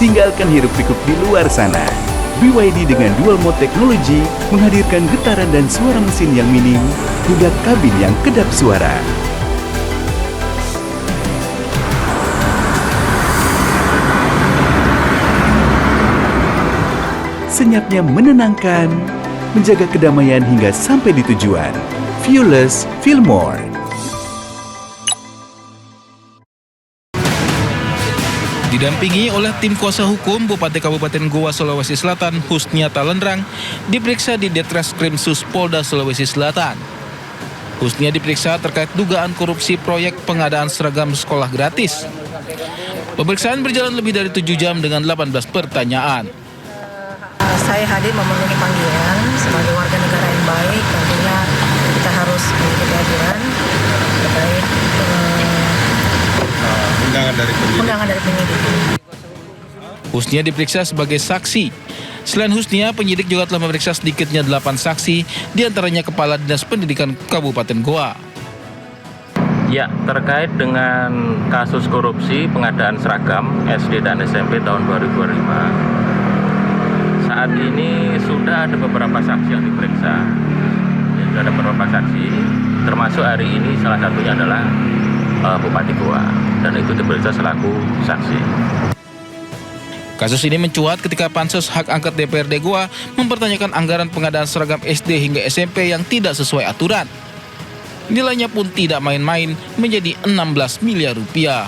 Tinggalkan hiruk-pikuk di luar sana. BYD dengan dual mode teknologi menghadirkan getaran dan suara mesin yang minim hingga kabin yang kedap suara. Senyapnya menenangkan, menjaga kedamaian hingga sampai di tujuan. Viewless, feel more. Didampingi oleh tim kuasa hukum, Bupati Kabupaten Goa, Sulawesi Selatan, Husniata Lendrang, diperiksa di Ditreskrim Sus Polda Sulawesi Selatan. Husnia diperiksa terkait dugaan korupsi proyek pengadaan seragam sekolah gratis. Pemeriksaan berjalan lebih dari 7 jam dengan 18 pertanyaan. Saya hadir memenuhi panggilan sebagai warga negara yang baik. Tentunya kita harus mengikuti aturan terkait undangan dari penyidik. Husnia diperiksa sebagai saksi. Selain Husnia, penyidik juga telah memeriksa sedikitnya 8 saksi, diantaranya Kepala Dinas Pendidikan Kabupaten Goa. Ya, terkait dengan kasus korupsi pengadaan seragam SD dan SMP tahun 2005. Saat ini sudah ada beberapa saksi yang diperiksa. Sudah ada beberapa saksi, termasuk hari ini salah satunya adalah Bupati Goa, dan itu diperiksa selaku saksi. Kasus ini mencuat ketika Pansus Hak Angket DPRD Goa mempertanyakan anggaran pengadaan seragam SD hingga SMP yang tidak sesuai aturan. Nilainya pun tidak main-main, menjadi 16 miliar rupiah.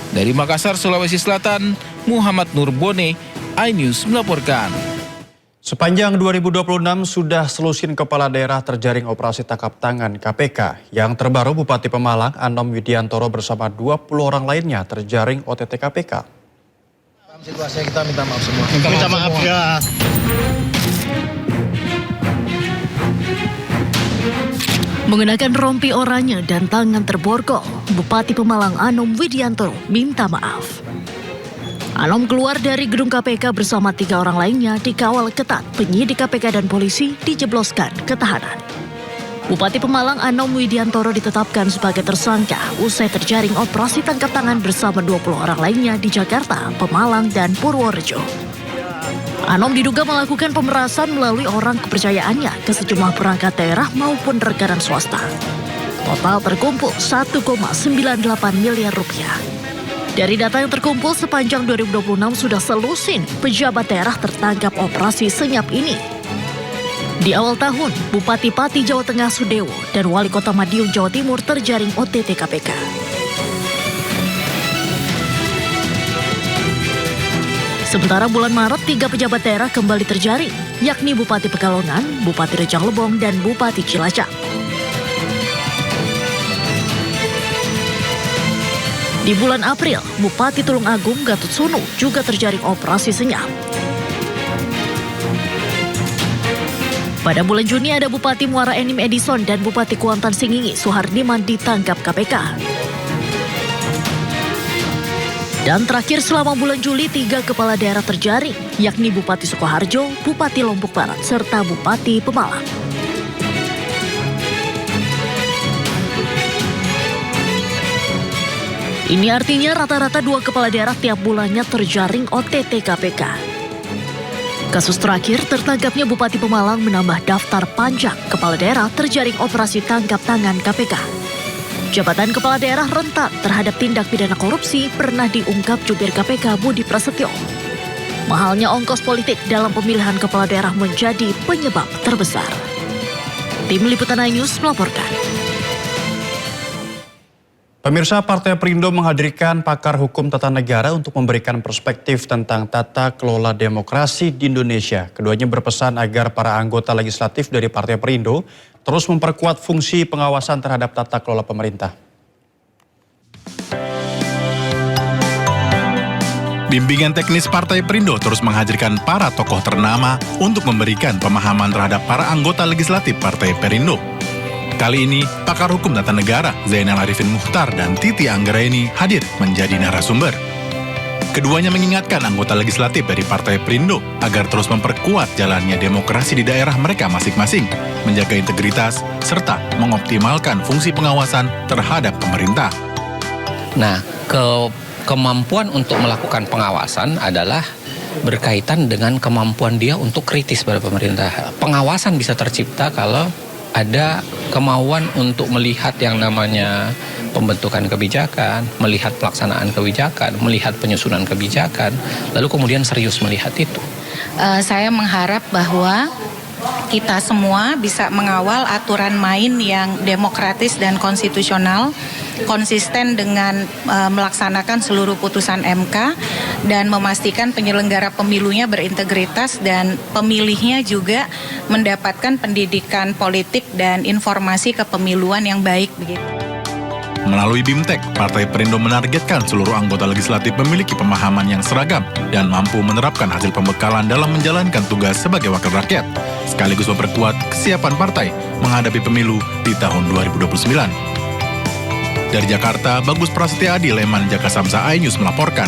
Dari Makassar, Sulawesi Selatan, Muhammad Nurbone, iNews melaporkan. Sepanjang 2026 sudah selusin kepala daerah terjaring operasi tangkap tangan KPK. Yang terbaru Bupati Pemalang, Anom Widiantoro bersama 20 orang lainnya terjaring OTT KPK. Situasinya kita minta maaf semua. Minta maaf ya. Mengenakan rompi oranye dan tangan terborgol, Bupati Pemalang Anom Widiantoro minta maaf. Anom keluar dari gedung KPK bersama 3 orang lainnya dikawal ketat penyidik KPK dan polisi dijebloskan ke tahanan. Bupati Pemalang Anom Widiantoro ditetapkan sebagai tersangka usai terjaring operasi tangkap tangan bersama 20 orang lainnya di Jakarta, Pemalang, dan Purworejo. Anom diduga melakukan pemerasan melalui orang kepercayaannya ke sejumlah perangkat daerah maupun rekanan swasta. Total terkumpul 1,98 miliar rupiah. Dari data yang terkumpul sepanjang 2026 sudah selusin pejabat daerah tertangkap operasi senyap ini. Di awal tahun, Bupati Pati Jawa Tengah Sudewo dan Wali Kota Madiun Jawa Timur terjaring OTT KPK. Sementara bulan Maret, 3 pejabat daerah kembali terjaring, yakni Bupati Pekalongan, Bupati Rejang Lebong, dan Bupati Cilacap. Di bulan April, Bupati Tulungagung Gatot Sunu juga terjaring operasi senyap. Pada bulan Juni ada Bupati Muara Enim Edison dan Bupati Kuantan Singingi Suhardiman ditangkap KPK. Dan terakhir selama bulan Juli 3 kepala daerah terjaring, yakni Bupati Sukoharjo, Bupati Lombok Barat, serta Bupati Pemalang. Ini artinya rata-rata 2 kepala daerah tiap bulannya terjaring OTT KPK. Kasus terakhir tertangkapnya Bupati Pemalang menambah daftar panjang kepala daerah terjaring operasi tangkap tangan KPK. Jabatan kepala daerah rentan terhadap tindak pidana korupsi pernah diungkap jubir KPK Budi Prasetyo. Mahalnya ongkos politik dalam pemilihan kepala daerah menjadi penyebab terbesar. Tim Liputan iNews melaporkan. Pemirsa, Partai Perindo menghadirkan pakar hukum tata negara untuk memberikan perspektif tentang tata kelola demokrasi di Indonesia. Keduanya berpesan agar para anggota legislatif dari Partai Perindo terus memperkuat fungsi pengawasan terhadap tata kelola pemerintah. Bimbingan teknis Partai Perindo terus menghadirkan para tokoh ternama untuk memberikan pemahaman terhadap para anggota legislatif Partai Perindo. Kali ini, pakar hukum tata negara Zainal Arifin Mukhtar dan Titi Anggraeni hadir menjadi narasumber. Keduanya mengingatkan anggota legislatif dari Partai Perindo agar terus memperkuat jalannya demokrasi di daerah mereka masing-masing, menjaga integritas, serta mengoptimalkan fungsi pengawasan terhadap pemerintah. Nah, kemampuan untuk melakukan pengawasan adalah berkaitan dengan kemampuan dia untuk kritis pada pemerintah. Pengawasan bisa tercipta kalau ada kemauan untuk melihat yang namanya pembentukan kebijakan, melihat pelaksanaan kebijakan, melihat penyusunan kebijakan, lalu kemudian serius melihat itu. Saya mengharap bahwa kita semua bisa mengawal aturan main yang demokratis dan konstitusional, konsisten dengan melaksanakan seluruh putusan MK dan memastikan penyelenggara pemilunya berintegritas dan pemilihnya juga mendapatkan pendidikan politik dan informasi kepemiluan yang baik begitu. Melalui BIMTEK, Partai Perindo menargetkan seluruh anggota legislatif memiliki pemahaman yang seragam dan mampu menerapkan hasil pembekalan dalam menjalankan tugas sebagai wakil rakyat, sekaligus memperkuat kesiapan partai menghadapi pemilu di tahun 2029. Dari Jakarta, Bagus Prasetya Adi, Leman, Jakasamsa, iNews melaporkan.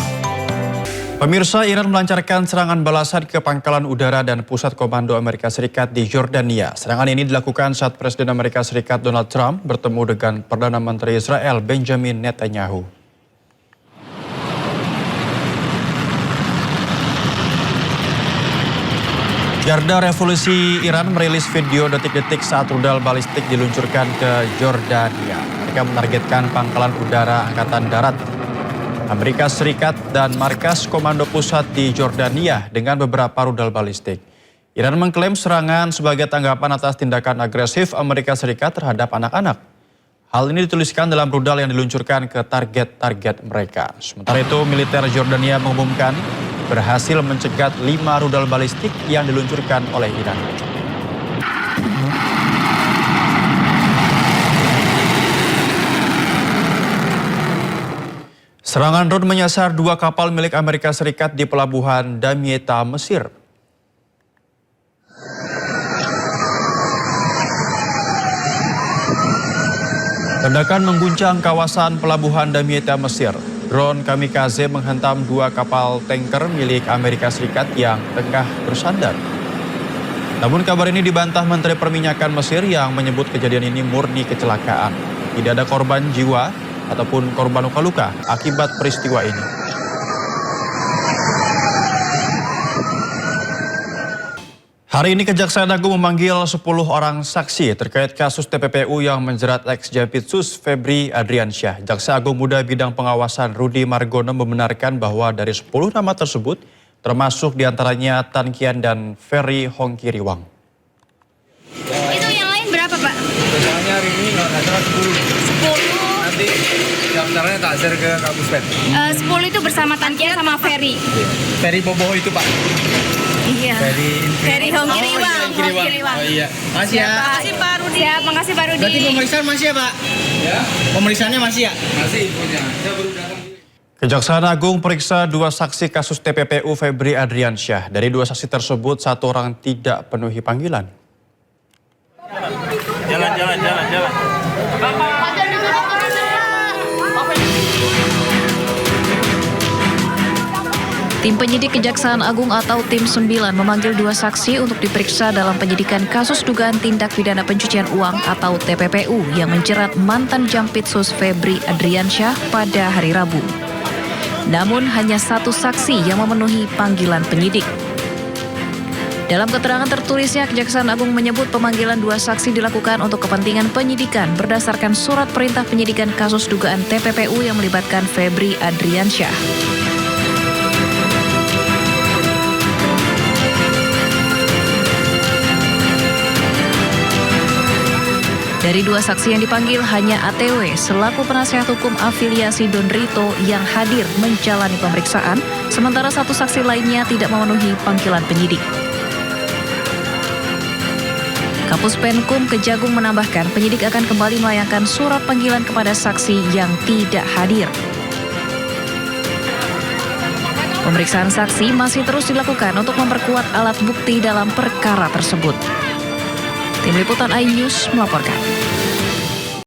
Pemirsa, Iran melancarkan serangan balasan ke pangkalan udara dan pusat komando Amerika Serikat di Yordania. Serangan ini dilakukan saat Presiden Amerika Serikat Donald Trump bertemu dengan Perdana Menteri Israel Benjamin Netanyahu. Garda Revolusi Iran merilis video detik-detik saat rudal balistik diluncurkan ke Yordania. Mereka menargetkan pangkalan udara Angkatan Darat Amerika Serikat dan markas komando pusat di Yordania dengan beberapa rudal balistik. Iran mengklaim serangan sebagai tanggapan atas tindakan agresif Amerika Serikat terhadap anak-anak. Hal ini dituliskan dalam rudal yang diluncurkan ke target-target mereka. Sementara itu, militer Yordania mengumumkan berhasil mencegat 5 rudal balistik yang diluncurkan oleh Iran. Serangan drone menyasar 2 kapal milik Amerika Serikat di pelabuhan Damietta, Mesir. Ledakan mengguncang kawasan pelabuhan Damietta, Mesir. Drone kamikaze menghentam 2 kapal tanker milik Amerika Serikat yang tengah bersandar. Namun kabar ini dibantah Menteri Perminyakan Mesir yang menyebut kejadian ini murni kecelakaan. Tidak ada korban jiwa ataupun korban luka-luka akibat peristiwa ini. Hari ini Kejaksaan Agung memanggil 10 orang saksi terkait kasus TPPU yang menjerat ex-Jampitsus Febri Adriansyah. Jaksa Agung Muda Bidang Pengawasan Rudi Margono membenarkan bahwa dari 10 nama tersebut termasuk diantaranya Tan Kian dan Ferry Hongkiriwang. Itu yang lain berapa, Pak? Totalnya hari ini nggak salah 10. Nanti daftarnya tak share ke Kak Puspen. 10 itu bersama Tan Kian sama Ferry. Ferry Boboho itu, Pak. Iya. Ferry Hongkiriwang. Oh iya. Masih ya. Makasih Pak Rudi. Siap, makasih Pak Rudi. Berarti pemeriksaan masih ya, Pak? Ya. Pemeriksaannya masih ya? Masih infonya. Saya baru datang. Kejaksaan Agung periksa 2 saksi kasus TPPU Febri Adriansyah. Dari 2 saksi tersebut, 1 orang tidak penuhi panggilan. Jalan. Tim penyidik Kejaksaan Agung atau Tim 9 memanggil 2 saksi untuk diperiksa dalam penyidikan kasus dugaan tindak pidana pencucian uang atau TPPU yang menjerat mantan Jampitsus Febri Adriansyah pada hari Rabu. Namun hanya 1 saksi yang memenuhi panggilan penyidik. Dalam keterangan tertulisnya, Kejaksaan Agung menyebut pemanggilan 2 saksi dilakukan untuk kepentingan penyidikan berdasarkan surat perintah penyidikan kasus dugaan TPPU yang melibatkan Febri Adriansyah. Dari 2 saksi yang dipanggil, hanya ATW selaku penasihat hukum afiliasi Don Rito yang hadir menjalani pemeriksaan, sementara 1 saksi lainnya tidak memenuhi panggilan penyidik. Kapus Penkum Kejagung menambahkan penyidik akan kembali melayangkan surat panggilan kepada saksi yang tidak hadir. Pemeriksaan saksi masih terus dilakukan untuk memperkuat alat bukti dalam perkara tersebut. Tim Liputan iNews melaporkan.